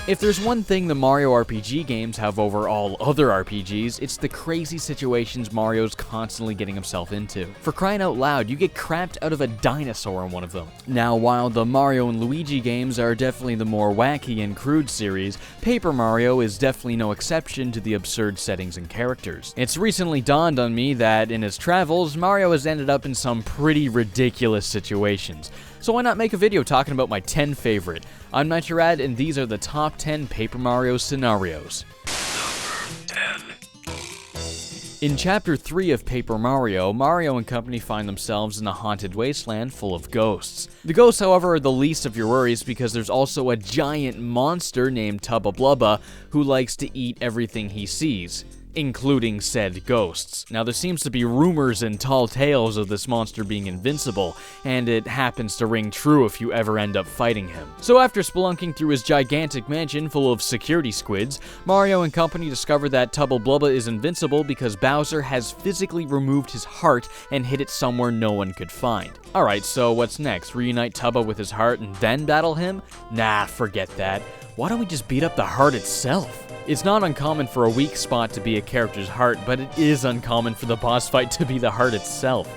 If there's one thing the Mario RPG games have over all other RPGs, it's the crazy situations Mario's constantly getting himself into. For crying out loud, you get crapped out of a dinosaur in one of them. Now, while the Mario and Luigi games are definitely the more wacky and crude series, Paper Mario is definitely no exception to the absurd settings and characters. It's recently dawned on me that in his travels, Mario has ended up in some pretty ridiculous situations. So why not make a video talking about my 10 favorite? I'm Nitro Rad, and these are the top 10 Paper Mario scenarios. In Chapter 3 of Paper Mario, Mario and company find themselves in a haunted wasteland full of ghosts. The ghosts, however, are the least of your worries because there's also a giant monster named Tubba Blubba who likes to eat everything he sees, including said ghosts. Now, there seems to be rumors and tall tales of this monster being invincible, and it happens to ring true if you ever end up fighting him. So after spelunking through his gigantic mansion full of security squids, Mario and company discover that Tubba Blubba is invincible because Bowser has physically removed his heart and hid it somewhere no one could find. Alright, so what's next? Reunite Tubba with his heart and then battle him? Nah, forget that. Why don't we just beat up the heart itself? It's not uncommon for a weak spot to be a character's heart, but it is uncommon for the boss fight to be the heart itself.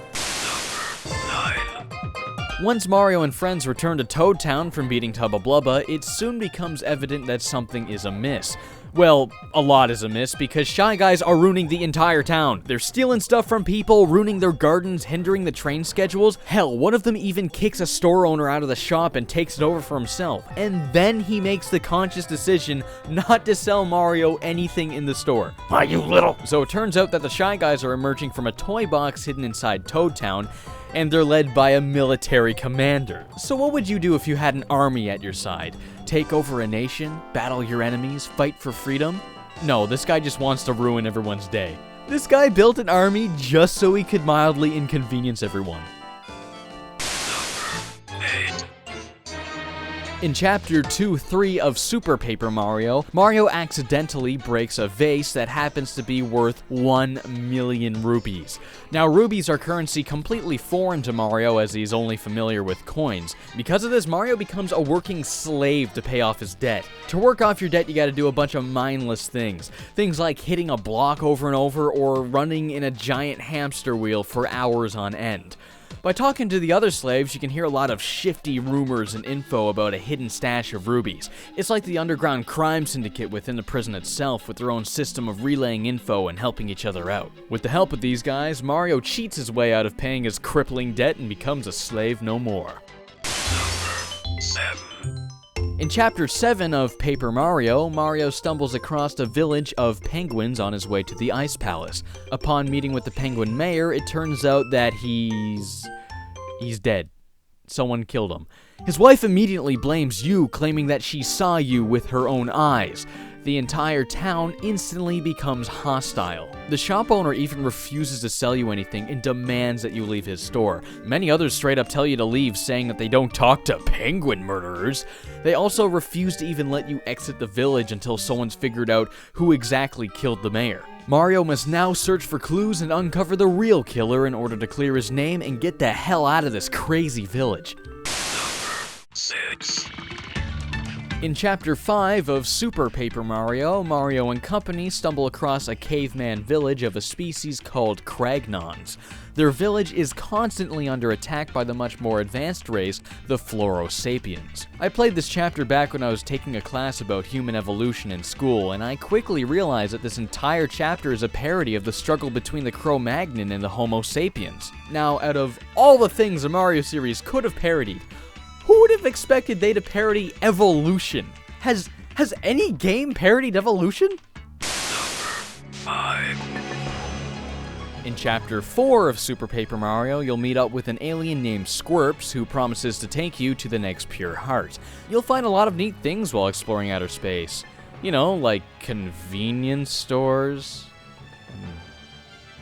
Once Mario and friends return to Toad Town from beating Tubba Blubba, it soon becomes evident that something is amiss. Well, a lot is amiss because Shy Guys are ruining the entire town. They're stealing stuff from people, ruining their gardens, hindering the train schedules. Hell, one of them even kicks a store owner out of the shop and takes it over for himself. And then he makes the conscious decision not to sell Mario anything in the store. Why, you little... So it turns out that the Shy Guys are emerging from a toy box hidden inside Toad Town, and they're led by a military commander. So what would you do if you had an army at your side? Take over a nation? Battle your enemies? Fight for freedom? No, this guy just wants to ruin everyone's day. This guy built an army just so he could mildly inconvenience everyone. In Chapter 2-3 of Super Paper Mario, Mario accidentally breaks a vase that happens to be worth 1 million rupees. Now, rubies are currency completely foreign to Mario as he's only familiar with coins. Because of this, Mario becomes a working slave to pay off his debt. To work off your debt, you gotta do a bunch of mindless things. Things like hitting a block over and over or running in a giant hamster wheel for hours on end. By talking to the other slaves, you can hear a lot of shifty rumors and info about a hidden stash of rubies. It's like the underground crime syndicate within the prison itself, with their own system of relaying info and helping each other out. With the help of these guys, Mario cheats his way out of paying his crippling debt and becomes a slave no more. In Chapter 7 of Paper Mario, Mario stumbles across a village of penguins on his way to the Ice Palace. Upon meeting with the penguin mayor, it turns out that he's dead. Someone killed him. His wife immediately blames you, claiming that she saw you with her own eyes. The entire town instantly becomes hostile. The shop owner even refuses to sell you anything and demands that you leave his store. Many others straight up tell you to leave, saying that they don't talk to penguin murderers. They also refuse to even let you exit the village until someone's figured out who exactly killed the mayor. Mario must now search for clues and uncover the real killer in order to clear his name and get the hell out of this crazy village. 6. In Chapter 5 of Super Paper Mario, Mario and company stumble across a caveman village of a species called Cragnons. Their village is constantly under attack by the much more advanced race, the Floro-Sapiens. I played this chapter back when I was taking a class about human evolution in school, and I quickly realized that this entire chapter is a parody of the struggle between the Cro-Magnon and the Homo sapiens. Now, out of all the things the Mario series could have parodied, who would have expected they to parody evolution? Has any game parodied evolution? 5. In Chapter 4 of Super Paper Mario, you'll meet up with an alien named Squirps who promises to take you to the next pure heart. You'll find a lot of neat things while exploring outer space. You know, like convenience stores,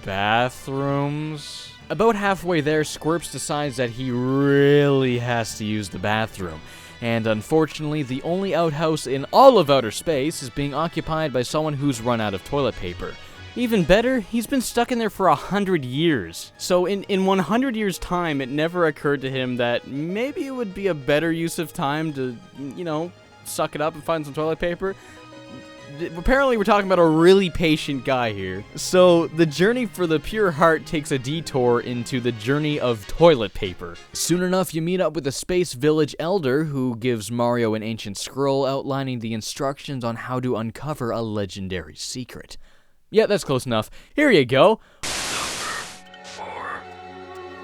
bathrooms. About halfway there, Squirps decides that he really has to use the bathroom, and unfortunately, the only outhouse in all of outer space is being occupied by someone who's run out of toilet paper. Even better, he's been stuck in there for 100 years. So in 100 years' time, it never occurred to him that maybe it would be a better use of time to, suck it up and find some toilet paper. Apparently we're talking about a really patient guy here. So the journey for the pure heart takes a detour into the journey of toilet paper. Soon enough, you meet up with a space village elder who gives Mario an ancient scroll outlining the instructions on how to uncover a legendary secret. Yeah, that's close enough. Here you go.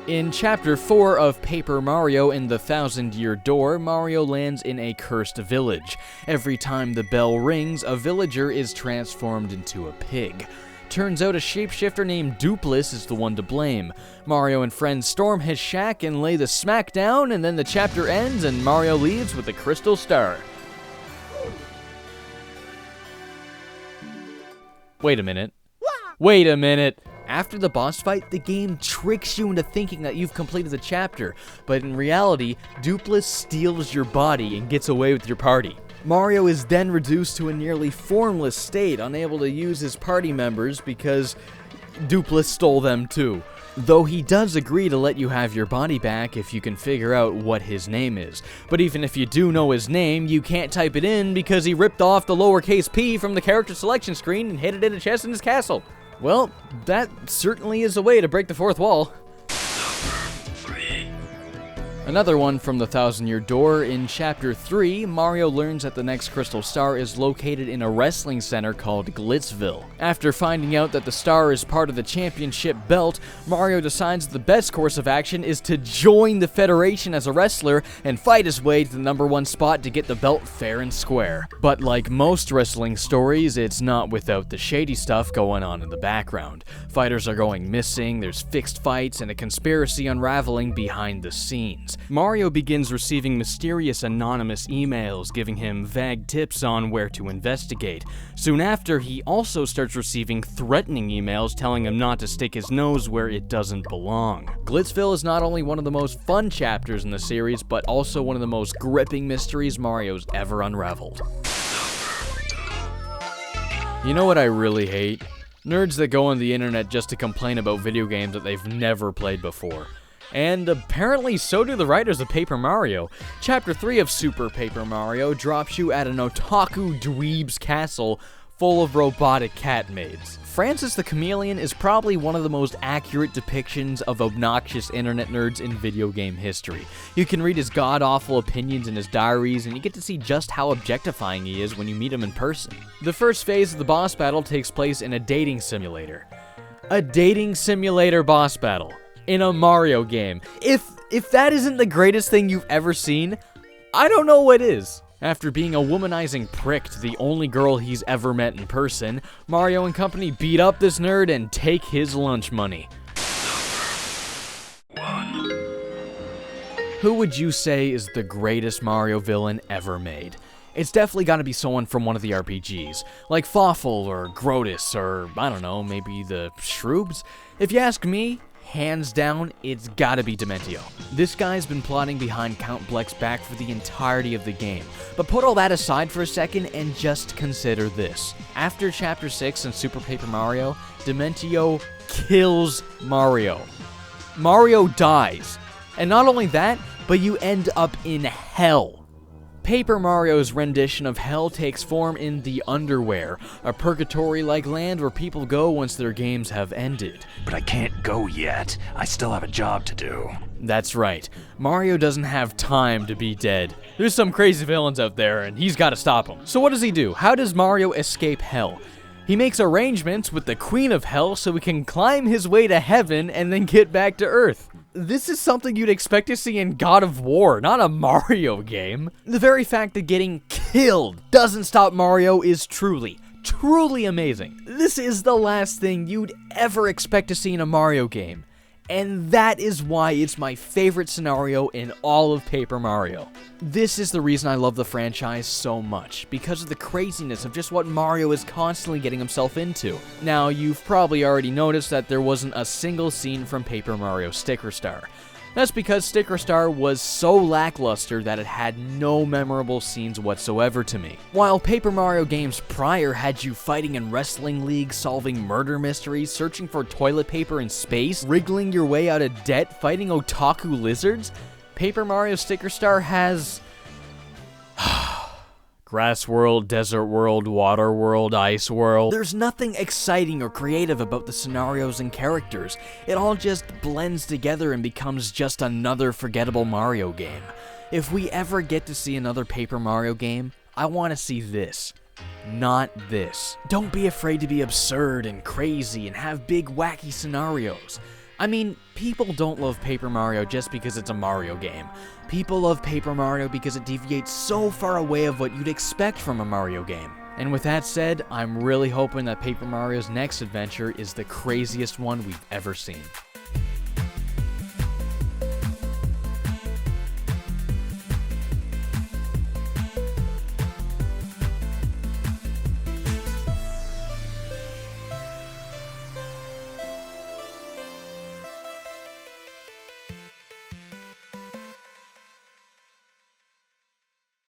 In Chapter 4 of Paper Mario and the Thousand-Year Door, Mario lands in a cursed village. Every time the bell rings, a villager is transformed into a pig. Turns out a shapeshifter named Dupless is the one to blame. Mario and friends storm his shack and lay the smack down, and then the chapter ends and Mario leaves with a crystal star. Wait a minute. Wait a minute. After the boss fight, the game tricks you into thinking that you've completed the chapter, but in reality, Dupless steals your body and gets away with your party. Mario is then reduced to a nearly formless state, unable to use his party members because Dupless stole them too. Though he does agree to let you have your body back if you can figure out what his name is. But even if you do know his name, you can't type it in because he ripped off the lowercase p from the character selection screen and hid it in a chest in his castle. Well, that certainly is a way to break the fourth wall. Another one from the Thousand-Year Door. In Chapter 3, Mario learns that the next crystal star is located in a wrestling center called Glitzville. After finding out that the star is part of the championship belt, Mario decides the best course of action is to join the Federation as a wrestler and fight his way to the #1 spot to get the belt fair and square. But like most wrestling stories, it's not without the shady stuff going on in the background. Fighters are going missing, there's fixed fights, and a conspiracy unraveling behind the scenes. Mario begins receiving mysterious anonymous emails giving him vague tips on where to investigate. Soon after, he also starts receiving threatening emails telling him not to stick his nose where it doesn't belong. Glitzville is not only one of the most fun chapters in the series, but also one of the most gripping mysteries Mario's ever unraveled. You know what I really hate? Nerds that go on the internet just to complain about video games that they've never played before. And apparently so do the writers of Paper Mario. Chapter 3 of Super Paper Mario drops you at an otaku dweeb's castle full of robotic cat maids. Francis the Chameleon is probably one of the most accurate depictions of obnoxious internet nerds in video game history. You can read his god-awful opinions in his diaries, and you get to see just how objectifying he is when you meet him in person. The first phase of the boss battle takes place in a dating simulator. A dating simulator boss battle in a Mario game. If that isn't the greatest thing you've ever seen, I don't know what is. After being a womanizing prick to the only girl he's ever met in person, Mario and company beat up this nerd and take his lunch money. Who would you say is the greatest Mario villain ever made? It's definitely gotta be someone from one of the RPGs, like Fawful or Grotus or, I don't know, maybe the Shroobs? If you ask me, hands down, it's gotta be Dementio. This guy's been plotting behind Count Bleck's back for the entirety of the game. But put all that aside for a second and just consider this. After Chapter 6 in Super Paper Mario, Dementio kills Mario. Mario dies. And not only that, but you end up in hell. Paper Mario's rendition of hell takes form in the Underwhere, a purgatory-like land where people go once their games have ended. But I can't go yet. I still have a job to do. That's right. Mario doesn't have time to be dead. There's some crazy villains out there, and he's gotta stop them. So what does he do? How does Mario escape hell? He makes arrangements with the Queen of Hell so he can climb his way to heaven and then get back to Earth. This is something you'd expect to see in God of War, not a Mario game. The very fact that getting killed doesn't stop Mario is truly amazing. This is the last thing you'd ever expect to see in a Mario game. And that is why it's my favorite scenario in all of Paper Mario. This is the reason I love the franchise so much, because of the craziness of just what Mario is constantly getting himself into. Now, you've probably already noticed that there wasn't a single scene from Paper Mario Sticker Star. That's because Sticker Star was so lackluster that it had no memorable scenes whatsoever to me. While Paper Mario games prior had you fighting in wrestling leagues, solving murder mysteries, searching for toilet paper in space, wriggling your way out of debt, fighting otaku lizards, Paper Mario Sticker Star has Grass world, desert world, water world, ice world. There's nothing exciting or creative about the scenarios and characters. It all just blends together and becomes just another forgettable Mario game. If we ever get to see another Paper Mario game, I want to see this. Not this. Don't be afraid to be absurd and crazy and have big wacky scenarios. I mean, people don't love Paper Mario just because it's a Mario game. People love Paper Mario because it deviates so far away of what you'd expect from a Mario game. And with that said, I'm really hoping that Paper Mario's next adventure is the craziest one we've ever seen.